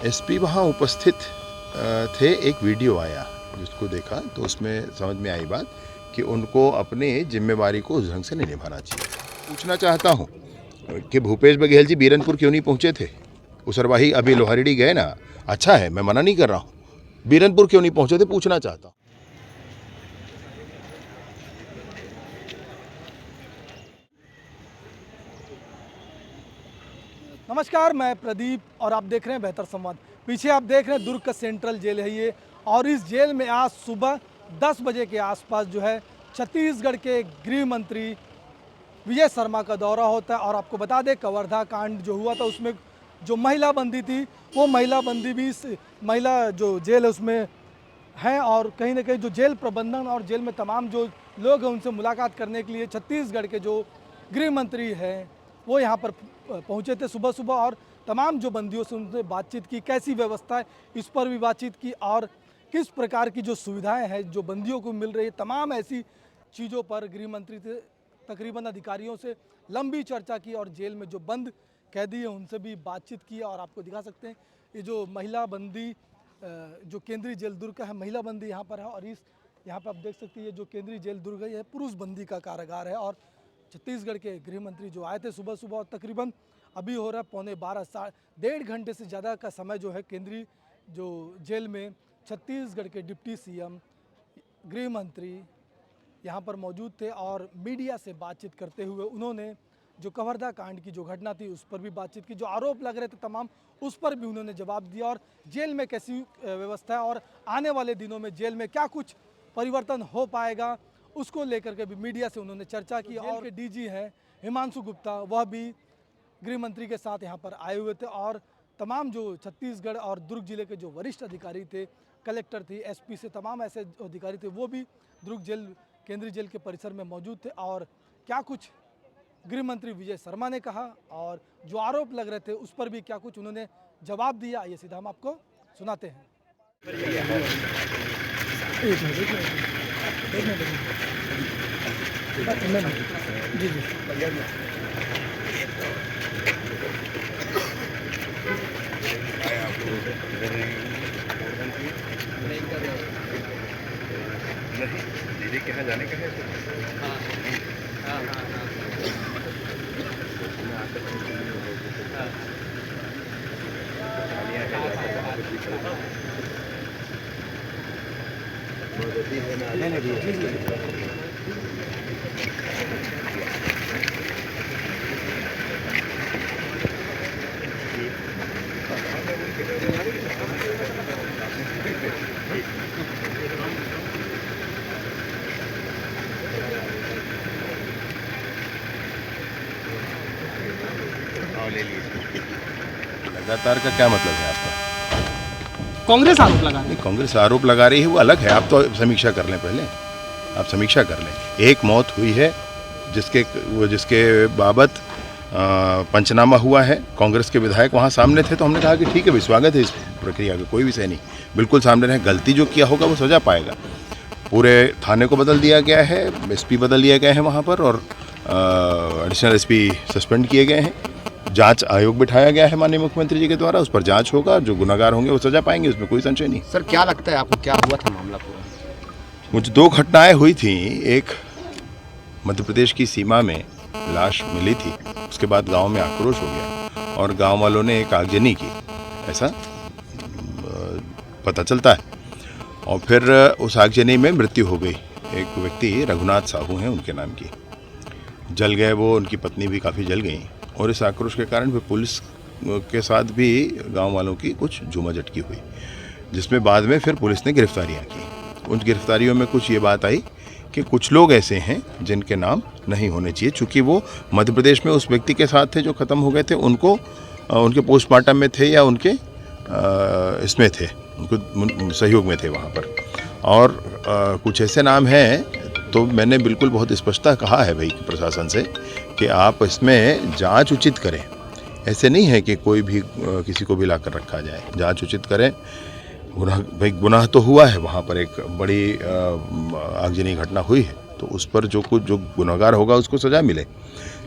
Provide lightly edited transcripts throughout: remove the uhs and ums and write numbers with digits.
SP वहाँ उपस्थित थे। एक वीडियो आया जिसको देखा तो उसमें समझ में आई बात कि उनको अपने जिम्मेवारी को उस ढंग से नहीं निभाना चाहिए। पूछना चाहता हूँ कि भूपेश बघेल जी बीरनपुर क्यों नहीं पहुँचे थे? उसरवाही अभी लोहारडी गए ना, अच्छा है, मैं मना नहीं कर रहा हूँ। बीरनपुर क्यों नहीं पहुँचे थे पूछना चाहता हूँ। नमस्कार, मैं प्रदीप और आप देख रहे हैं बेहतर संवाद। पीछे आप देख रहे हैं दुर्ग का सेंट्रल जेल है ये, और इस जेल में आज सुबह 10 बजे के आसपास जो है छत्तीसगढ़ के गृह मंत्री विजय शर्मा का दौरा होता है। और आपको बता दें, कवर्धा कांड जो हुआ था उसमें जो महिला बंदी थी वो महिला बंदी भी इस महिला जो जेल है उसमें हैं, और कहीं ना कहीं जो जेल प्रबंधन और जेल में तमाम जो लोग हैं उनसे मुलाकात करने के लिए छत्तीसगढ़ के जो गृह मंत्री हैं वो यहाँ पर पहुँचे थे सुबह सुबह, और तमाम जो बंदियों से उनसे बातचीत की, कैसी व्यवस्था है इस पर भी बातचीत की, और किस प्रकार की जो सुविधाएं हैं जो बंदियों को मिल रही है, तमाम ऐसी चीज़ों पर गृह मंत्री से तकरीबन अधिकारियों से लंबी चर्चा की, और जेल में जो बंद कैदी हैं उनसे भी बातचीत की। और आपको दिखा सकते हैं ये जो महिला बंदी जो केंद्रीय जेल दुर्ग का है, महिला बंदी यहाँ पर है, और इस यहाँ पर आप देख सकते हैं ये जो केंद्रीय जेल दुर्ग है यह पुरुष बंदी का कारागार है। और छत्तीसगढ़ के गृह मंत्री जो आए थे सुबह सुबह, और तकरीबन अभी हो रहा है 11:15 डेढ़ घंटे से ज़्यादा का समय जो है केंद्रीय जो जेल में छत्तीसगढ़ के डिप्टी सीएम गृह मंत्री यहाँ पर मौजूद थे, और मीडिया से बातचीत करते हुए उन्होंने जो कवर्धा कांड की जो घटना थी उस पर भी बातचीत की, जो आरोप लग रहे थे तमाम उस पर भी उन्होंने जवाब दिया, और जेल में कैसी व्यवस्था है और आने वाले दिनों में जेल में क्या कुछ परिवर्तन हो पाएगा उसको लेकर के भी मीडिया से उन्होंने चर्चा की। और डीजी हैं हिमांशु गुप्ता, वह भी गृह मंत्री के साथ यहाँ पर आए हुए थे, और तमाम जो छत्तीसगढ़ और दुर्ग जिले के जो वरिष्ठ अधिकारी थे, कलेक्टर थी, एसपी से तमाम ऐसे अधिकारी थे, वो भी दुर्ग जेल केंद्रीय जेल के परिसर में मौजूद थे। और क्या कुछ गृह मंत्री विजय शर्मा ने कहा और जो आरोप लग रहे थे उस पर भी क्या कुछ उन्होंने जवाब दिया, ये सीधा हम आपको सुनाते हैं। जी जी दीदी के यहाँ जाने का है? लगातार का क्या मतलब है आपका? कांग्रेस आरोप लगा रही नहीं, कांग्रेस आरोप लगा रही है वो अलग है। आप तो समीक्षा कर लें, पहले आप समीक्षा कर लें। एक मौत हुई है जिसके बाबत पंचनामा हुआ है। कांग्रेस के विधायक वहाँ सामने थे, तो हमने कहा कि ठीक है भाई, स्वागत है इस प्रक्रिया का, कोई विषय नहीं, बिल्कुल सामने रहे। गलती जो किया होगा वो सजा पाएगा। पूरे थाने को बदल दिया गया है, एसपी बदल दिए गए हैं वहाँ पर, और एडिशनल एसपी सस्पेंड किए गए हैं। जांच आयोग बिठाया गया है माननीय मुख्यमंत्री जी के द्वारा, उस पर जांच होगा, जो गुनाहगार होंगे वो सजा पाएंगे, उसमें कोई संशय नहीं। सर, क्या लगता है आपको, क्या हुआ था मामला पूरा? मुझे 2 घटनाएं हुई थी। एक मध्य प्रदेश की सीमा में लाश मिली थी, उसके बाद गांव में आक्रोश हो गया और गांव वालों ने एक आगजनी की, ऐसा पता चलता है। और फिर उस आगजनी में मृत्यु हो गई। एक व्यक्ति रघुनाथ साहू हैं उनके नाम की, जल गए वो, उनकी पत्नी भी काफ़ी जल गई। और इस आक्रोश के कारण फिर पुलिस के साथ भी गांव वालों की कुछ झूमाझटकी हुई, जिसमें बाद में फिर पुलिस ने गिरफ्तारियां की। उन गिरफ्तारियों में कुछ ये बात आई कि कुछ लोग ऐसे हैं जिनके नाम नहीं होने चाहिए, चूँकि वो मध्य प्रदेश में उस व्यक्ति के साथ थे जो ख़त्म हो गए थे, उनको उनके पोस्टमार्टम में थे या उनके इसमें थे, उनको सहयोग में थे वहाँ पर। और कुछ ऐसे नाम हैं, तो मैंने बिल्कुल बहुत स्पष्टता कहा है भाई प्रशासन से कि आप इसमें जांच उचित करें। ऐसे नहीं है कि कोई भी किसी को भी ला कर रखा जाए, जांच उचित करें। गुनाह तो हुआ है वहाँ पर, एक बड़ी आगजनी घटना हुई है, तो उस पर जो गुनहगार होगा उसको सज़ा मिले।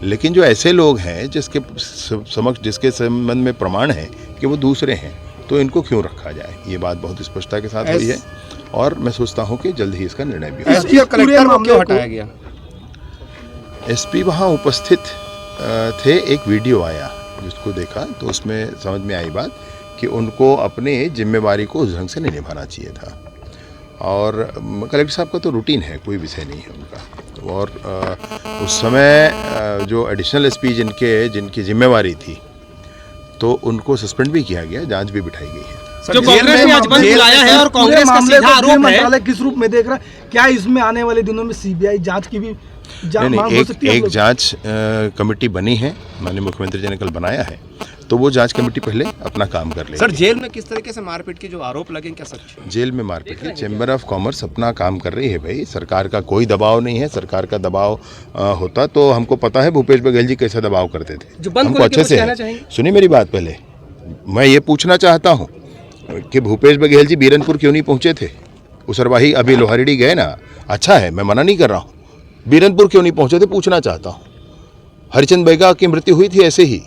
लेकिन जो ऐसे लोग हैं जिसके समक्ष, जिसके संबंध में प्रमाण है कि वो दूसरे हैं, तो इनको क्यों रखा जाए, ये बात बहुत स्पष्टता के साथ हुई है और मैं सोचता हूँ कि जल्द ही इसका निर्णय भी होगा। एसपी और कलेक्टर को क्यों हटाया गया? एसपी वहाँ उपस्थित थे, एक वीडियो आया जिसको देखा तो उसमें समझ में आई बात कि उनको अपने जिम्मेवारी को उस ढंग से नहीं निभाना चाहिए था और कलेक्टर साहब का तो रूटीन है, कोई विषय नहीं है उनका। और उस समय जो एडिशनल एसपी जिनकी जिम्मेवारी थी तो उनको सस्पेंड भी किया गया, जांच भी बिठाई गई है। जो कांग्रेस ने आज बंद बुलाया है और कांग्रेस का सीधा आरोप है, मंत्रालय किस रूप में देख रहा है? क्या इसमें आने वाले दिनों में सीबीआई जांच की भी मांग हो सकती है? एक जांच कमेटी बनी है, माननीय मुख्यमंत्री जी ने कल बनाया है, तो वो जांच कमेटी पहले अपना काम कर ले। सर जेल में किस तरीके से मारपीट की जो आरोप लगे क्या सच है? जेल में मारपीट की चैम्बर ऑफ कॉमर्स अपना काम कर रही है भाई, सरकार का कोई दबाव नहीं है। सरकार का दबाव होता तो हमको पता है भूपेश बघेल जी कैसा दबाव करते थे, हमको अच्छे से है। सुनिए मेरी बात, पहले मैं ये पूछना चाहता हूँ कि भूपेश बघेल जी बीरनपुर क्यों नहीं पहुँचे थे? उसरवाही अभी लोहारडी गए ना, अच्छा है, मैं मना नहीं कर रहा हूँ, बीरनपुर क्यों नहीं पहुँचे थे पूछना चाहता हूँ। हरिचंद बैगा की मृत्यु हुई थी ऐसे ही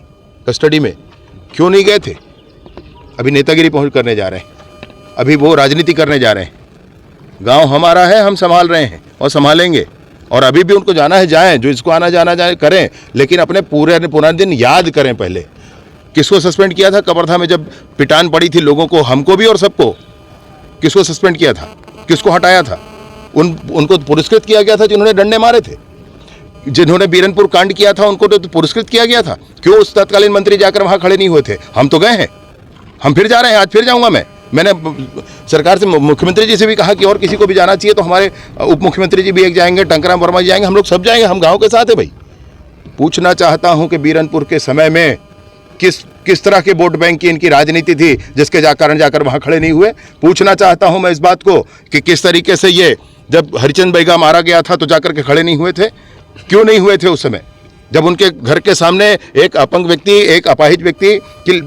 कस्टडी में, क्यों नहीं गए थे? अभी नेतागिरी पहुँच करने जा रहे हैं, अभी वो राजनीति करने जा रहे हैं। गांव हमारा है, हम संभाल रहे हैं और संभालेंगे, और अभी भी उनको जाना है जाएं, जो इसको आना जाना जाए करें, लेकिन अपने पूरा दिन याद करें पहले किसको सस्पेंड किया था कवर्धा में जब पिटान पड़ी थी लोगों को, हमको भी और सबको। किसको सस्पेंड किया था, किसको हटाया था? उनको पुरस्कृत किया गया था जिन्होंने डंडे मारे थे, जिन्होंने बीरनपुर कांड किया था उनको तो पुरस्कृत किया गया था। क्यों उस तत्कालीन मंत्री जाकर वहां खड़े नहीं हुए थे? हम तो गए हैं, हम फिर जा रहे हैं, आज फिर जाऊंगा मैंने सरकार से, मुख्यमंत्री जी से भी कहा कि और किसी को भी जाना चाहिए तो हमारे उप मुख्यमंत्री जी भी एक जाएंगे, टंकराम वर्मा जी जाएंगे, हम लोग सब जाएंगे, हम गाँव के साथ है भाई। पूछना चाहता हूँ कि बीरनपुर के समय में किस तरह के वोट बैंक की इनकी राजनीति थी जिसके कारण जाकर वहां खड़े नहीं हुए। पूछना चाहता हूं मैं इस बात को कि किस तरीके से ये जब हरिचंद बैगा मारा गया था तो जाकर के खड़े नहीं हुए थे, क्यों नहीं हुए थे उस समय जब उनके घर के सामने एक अपंग व्यक्ति, एक अपाहिज व्यक्ति की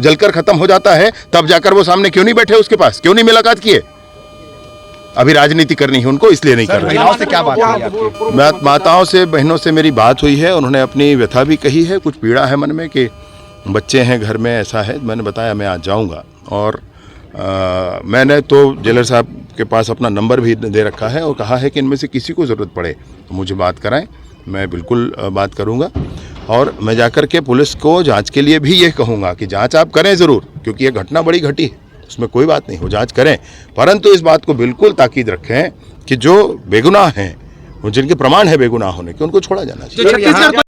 जलकर खत्म हो जाता है, तब जाकर वो सामने क्यों नहीं बैठे, उसके पास क्यों नहीं मुलाकात किए? अभी राजनीति करनी है उनको, इसलिए नहीं कर रहे। महिलाओं से क्या बात हुई आपकी? माताओं से, बहनों से मेरी बात हुई है, उन्होंने अपनी व्यथा भी कही है, कुछ पीड़ा है मन में कि बच्चे हैं घर में, ऐसा है। मैंने बताया मैं आज जाऊंगा और मैंने तो जेलर साहब के पास अपना नंबर भी दे रखा है और कहा है कि इनमें से किसी को ज़रूरत पड़े तो मुझे बात कराएं, मैं बिल्कुल बात करूंगा। और मैं जाकर के पुलिस को जांच के लिए भी ये कहूँगा कि जांच आप करें ज़रूर, क्योंकि ये घटना बड़ी घटी है, उसमें कोई बात नहीं, वो जांच करें, परंतु इस बात को बिल्कुल ताकीद रखें कि जो बेगुनाह हैं, जिनके प्रमाण है बेगुनाह होने के, उनको छोड़ा जाना चाहिए।